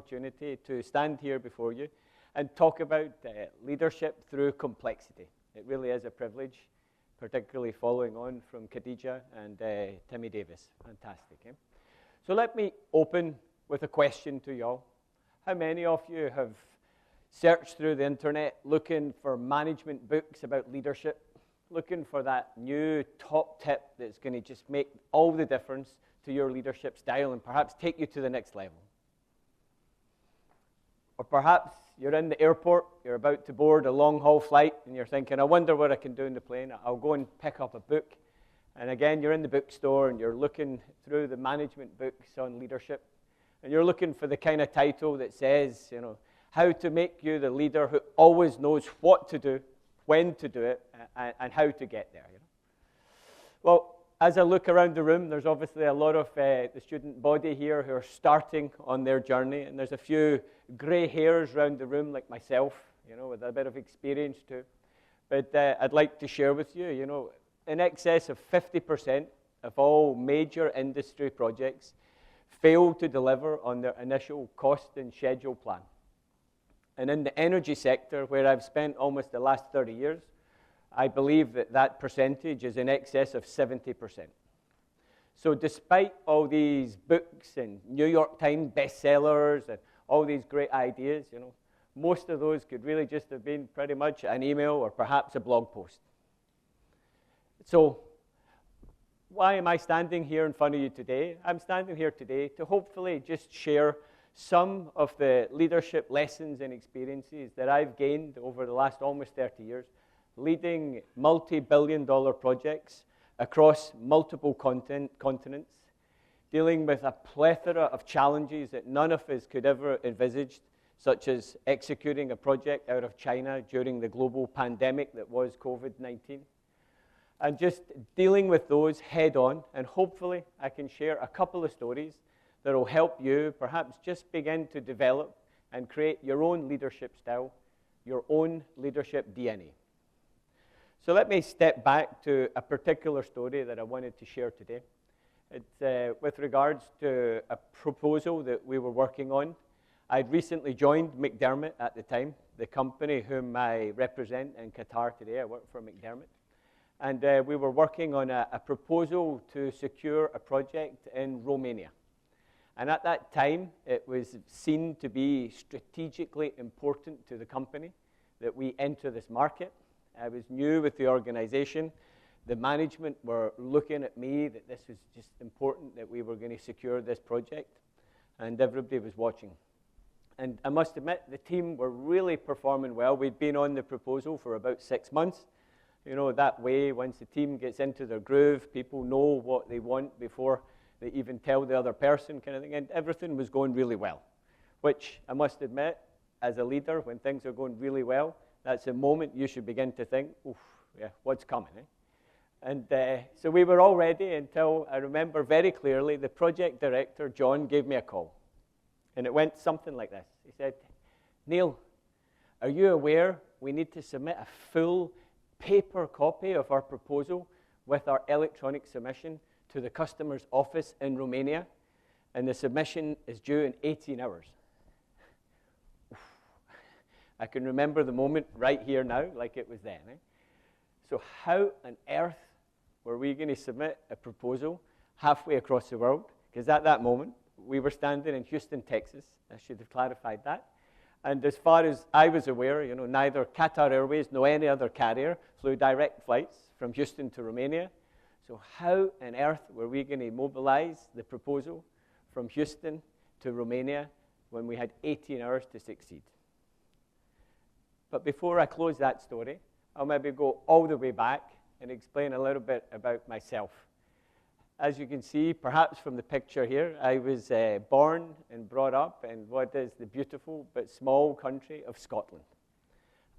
opportunity to stand here before you and talk about leadership through complexity. It really is a privilege, particularly following on from Khadija and Timmy Davis. Fantastic. Eh? So let me open with a question to you all. How many of you have searched through the internet looking for management books about leadership, looking for that new top tip that's going to just make all the difference to your leadership style and perhaps take you to the next level? Or perhaps you're in the airport, you're about to board a long-haul flight, and you're thinking, I wonder what I can do in the plane. I'll go and pick up a book. And again, you're in the bookstore, and you're looking through the management books on leadership, and you're looking for the kind of title that says, you know, how to make you the leader who always knows what to do, when to do it, and how to get there. You know? Well, as I look around the room, there's obviously a lot of the student body here who are starting on their journey, and there's a few grey hairs around the room like myself, you know, with a bit of experience too. But I'd like to share with you, you know, in excess of 50% of all major industry projects fail to deliver on their initial cost and schedule plan. And in the energy sector, where I've spent almost the last 30 years, I believe that that percentage is in excess of 70%. So despite all these books and New York Times bestsellers and all these great ideas, you know, most of those could really just have been pretty much an email or perhaps a blog post. So why am I standing here in front of you today? I'm standing here today to hopefully just share some of the leadership lessons and experiences that I've gained over the last almost 30 years, leading multi-billion-dollar projects across multiple continents, dealing with a plethora of challenges that none of us could ever envisage, such as executing a project out of China during the global pandemic that was COVID-19. And just dealing with those head on, and hopefully I can share a couple of stories that will help you perhaps just begin to develop and create your own leadership style, your own leadership DNA. So let me step back to a particular story that I wanted to share today. It's with regards to a proposal that we were working on. I'd recently joined McDermott at the time, the company whom I represent in Qatar today. I work for McDermott. And we were working on a proposal to secure a project in Romania. And at that time, it was seen to be strategically important to the company that we enter this market. I was new with the organization. The management were looking at me that this was just important, that we were going to secure this project. And everybody was watching. And I must admit, the team were really performing well. We'd been on the proposal for about 6 months. You know, that way, once the team gets into their groove, people know what they want before they even tell the other person, kind of thing, and everything was going really well, which I must admit, as a leader, when things are going really well, that's the moment you should begin to think, oof, yeah, what's coming, eh? And so we were all ready until I remember very clearly the project director, John, gave me a call, and it went something like this. He said, Neil, are you aware we need to submit a full paper copy of our proposal with our electronic submission to the customer's office in Romania, and the submission is due in 18 hours. I can remember the moment right here now like it was then. Eh? So how on earth were we going to submit a proposal halfway across the world? Because at that moment, we were standing in Houston, Texas. I should have clarified that. And as far as I was aware, you know, neither Qatar Airways nor any other carrier flew direct flights from Houston to Romania. So how on earth were we going to mobilize the proposal from Houston to Romania when we had 18 hours to succeed? But before I close that story, I'll maybe go all the way back and explain a little bit about myself. As you can see, perhaps from the picture here, I was born and brought up in what is the beautiful but small country of Scotland.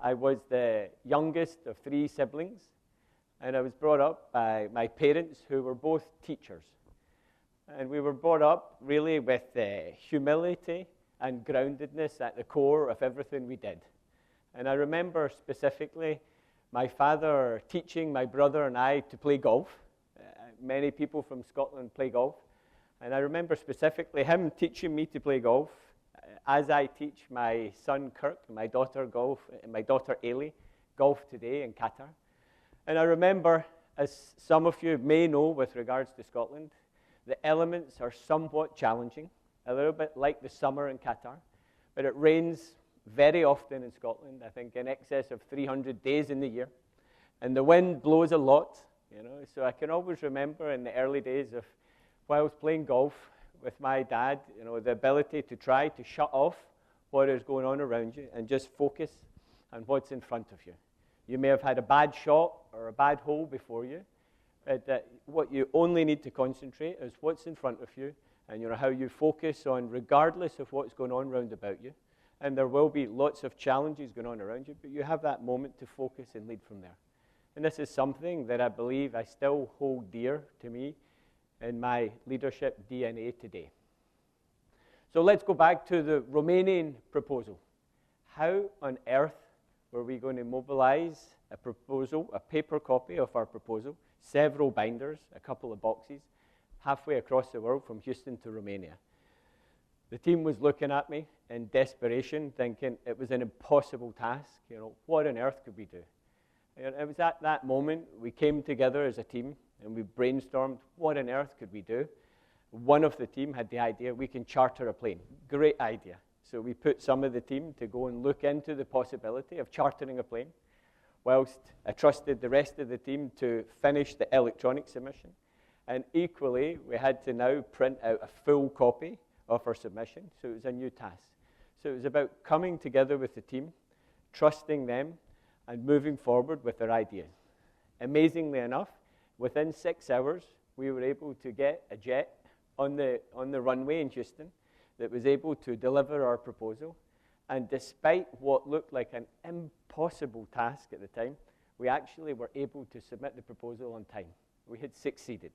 I was the youngest of 3 siblings, and I was brought up by my parents, who were both teachers. And we were brought up really with humility and groundedness at the core of everything we did. And I remember specifically my father teaching my brother and I to play golf. Many people from Scotland play golf. And I remember specifically him teaching me to play golf as I teach my son Kirk and my daughter Ailey golf today in Qatar. And I remember, as some of you may know with regards to Scotland, the elements are somewhat challenging, a little bit like the summer in Qatar, but it rains very often in Scotland, I think in excess of 300 days in the year, and the wind blows a lot, so I can always remember in the early days of while I was playing golf with my dad, the ability to try to shut off what is going on around you and just focus on what's in front of you. You may have had a bad shot or a bad hole before you, but what you only need to concentrate is what's in front of you and how you focus on regardless of what's going on round about you. And there will be lots of challenges going on around you, but you have that moment to focus and lead from there. And this is something that I believe I still hold dear to me in my leadership DNA today. So let's go back to the Romanian proposal. How on earth were we going to mobilize a proposal, a paper copy of our proposal, several binders, a couple of boxes, halfway across the world from Houston to Romania? The team was looking at me in desperation, thinking it was an impossible task. What on earth could we do? And it was at that moment we came together as a team and we brainstormed, what on earth could we do? One of the team had the idea, we can charter a plane. Great idea. So we put some of the team to go and look into the possibility of chartering a plane, whilst I trusted the rest of the team to finish the electronic submission. And equally, we had to now print out a full copy of our submission, so it was a new task. So it was about coming together with the team, trusting them, and moving forward with their ideas. Amazingly enough, within 6 hours, we were able to get a jet on the runway in Houston that was able to deliver our proposal. And despite what looked like an impossible task at the time, we actually were able to submit the proposal on time. We had succeeded.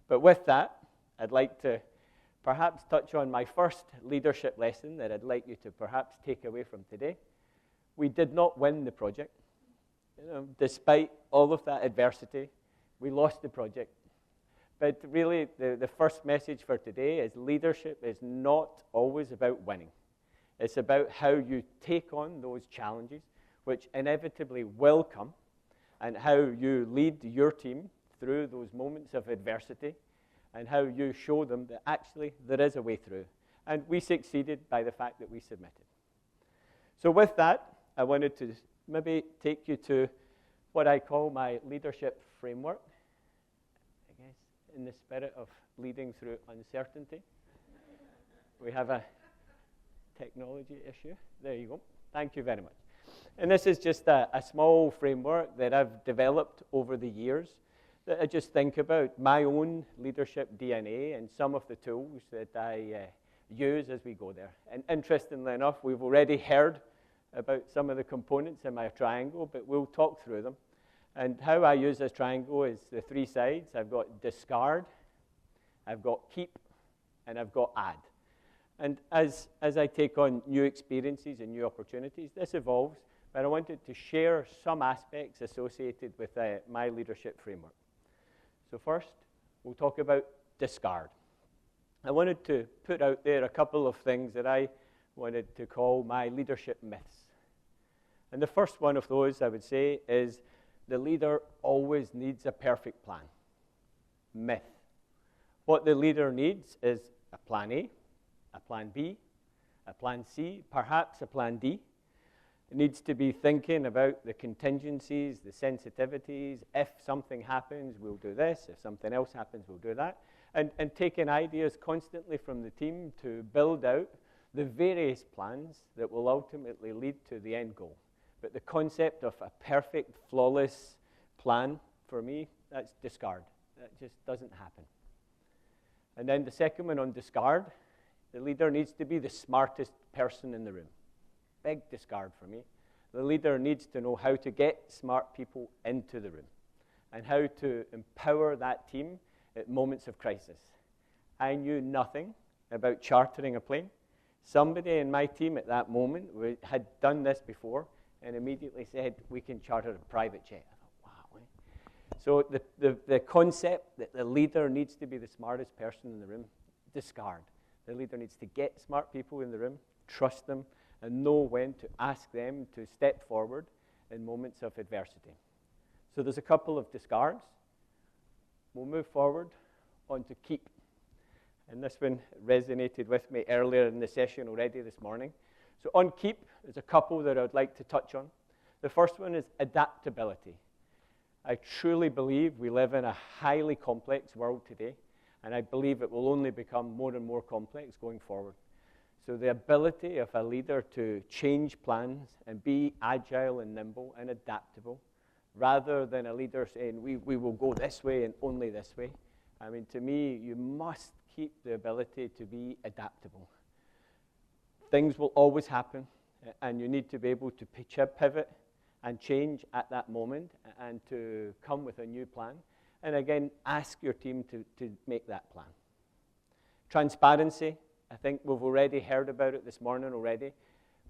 But with that, I'd like to perhaps touch on my first leadership lesson that I'd like you to perhaps take away from today. We did not win the project. Despite all of that adversity, we lost the project. But really, the first message for today is leadership is not always about winning. It's about how you take on those challenges, which inevitably will come, and how you lead your team through those moments of adversity, and how you show them that actually there is a way through. And we succeeded by the fact that we submitted. So with that, I wanted to maybe take you to what I call my leadership framework, I guess, in the spirit of leading through uncertainty. We have a technology issue. There you go. Thank you very much. And this is just a small framework that I've developed over the years that I just think about my own leadership DNA and some of the tools that I use as we go there. And interestingly enough, we've already heard about some of the components in my triangle, but we'll talk through them. And how I use this triangle is the three sides. I've got discard, I've got keep, and I've got add. And as I take on new experiences and new opportunities, this evolves, but I wanted to share some aspects associated with my leadership framework. So first, we'll talk about discard. I wanted to put out there a couple of things that I wanted to call my leadership myths. And the first one of those, I would say, is the leader always needs a perfect plan. Myth. What the leader needs is a plan A, a plan B, a plan C, perhaps a plan D. It needs to be thinking about the contingencies, the sensitivities. If something happens, we'll do this. If something else happens, we'll do that. And taking ideas constantly from the team to build out the various plans that will ultimately lead to the end goal. But the concept of a perfect, flawless plan, for me, that's discard. That just doesn't happen. And then the second one on discard, the leader needs to be the smartest person in the room. Big discard for me. The leader needs to know how to get smart people into the room and how to empower that team at moments of crisis. I knew nothing about chartering a plane. Somebody in my team at that moment had done this before and immediately said, we can charter a private jet. I thought, wow. So the concept that the leader needs to be the smartest person in the room, discard. The leader needs to get smart people in the room, trust them, and know when to ask them to step forward in moments of adversity. So there's a couple of discards. We'll move forward on to keep. And this one resonated with me earlier in the session already this morning. So on keep, there's a couple that I would like to touch on. The first one is adaptability. I truly believe we live in a highly complex world today, and I believe it will only become more and more complex going forward. So the ability of a leader to change plans and be agile and nimble and adaptable, rather than a leader saying, we will go this way and only this way. I mean, to me, you must keep the ability to be adaptable. Things will always happen, and you need to be able to pivot and change at that moment and to come with a new plan. And again, ask your team to make that plan. Transparency, I think we've already heard about it this morning already.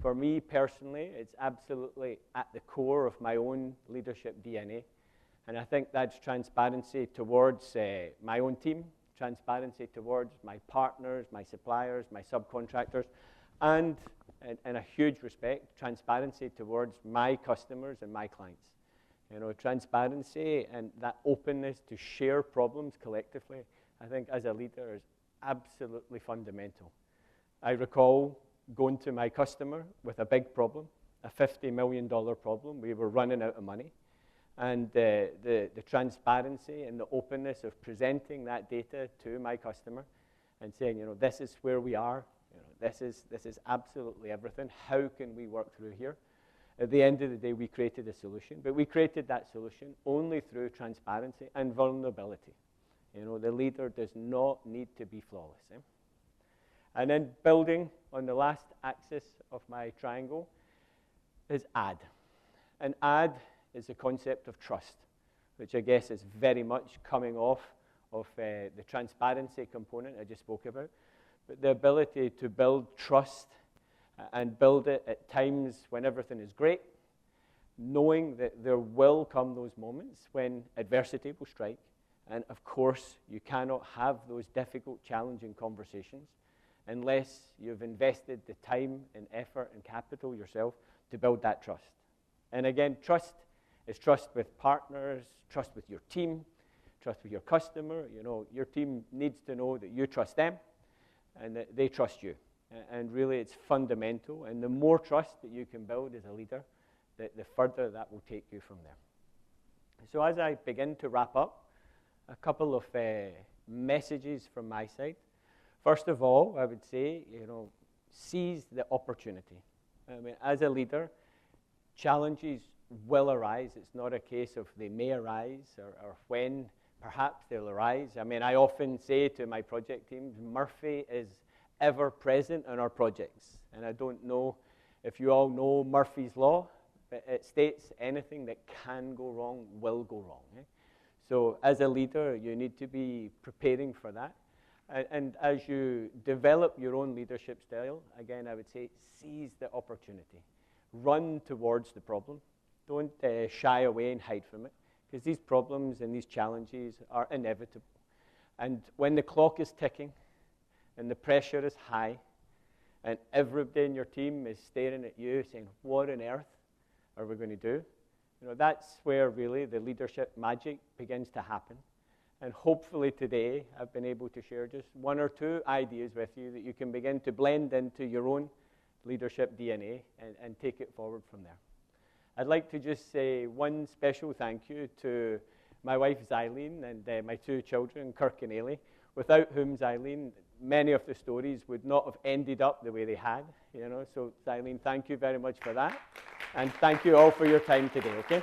For me personally, it's absolutely at the core of my own leadership DNA. And I think that's transparency towards my own team, transparency towards my partners, my suppliers, my subcontractors, and in a huge respect, transparency towards my customers and my clients. You know, transparency and that openness to share problems collectively, I think as a leader is absolutely fundamental. I recall going to my customer with a big problem, a $50 million problem. We were running out of money. And the transparency and the openness of presenting that data to my customer and saying, you know, this is where we are. You know, this is absolutely everything. How can we work through here? At the end of the day, we created a solution, but we created that solution only through transparency and vulnerability. You know, the leader does not need to be flawless. And then building on the last axis of my triangle is add. And add is the concept of trust, which I guess is very much coming off of the transparency component I just spoke about. But the ability to build trust and build it at times when everything is great, knowing that there will come those moments when adversity will strike. And of course, you cannot have those difficult, challenging conversations unless you've invested the time and effort and capital yourself to build that trust. And again, trust is trust with partners, trust with your team, trust with your customer. You know, your team needs to know that you trust them and that they trust you. And really, it's fundamental. And the more trust that you can build as a leader, the further that will take you from there. So as I begin to wrap up, a couple of messages from my side. First of all, I would say, you know, seize the opportunity. I mean, as a leader, challenges will arise. It's not a case of they may arise or when perhaps they'll arise. I mean, I often say to my project teams, Murphy is ever present in our projects. And I don't know if you all know Murphy's Law, but it states anything that can go wrong will go wrong. So as a leader, you need to be preparing for that. And as you develop your own leadership style, again, I would say seize the opportunity. Run towards the problem. Don't shy away and hide from it, because these problems and these challenges are inevitable. And when the clock is ticking and the pressure is high and everybody in your team is staring at you saying, what on earth are we going to do? You know, that's where really the leadership magic begins to happen. And hopefully today I've been able to share just one or two ideas with you that you can begin to blend into your own leadership DNA and take it forward from there. I'd like to just say one special thank you to my wife Xylene and my two children, Kirk and Ailey, without whom Xylene, many of the stories would not have ended up the way they had. You know, so Xylene, thank you very much for that. And thank you all for your time today, okay?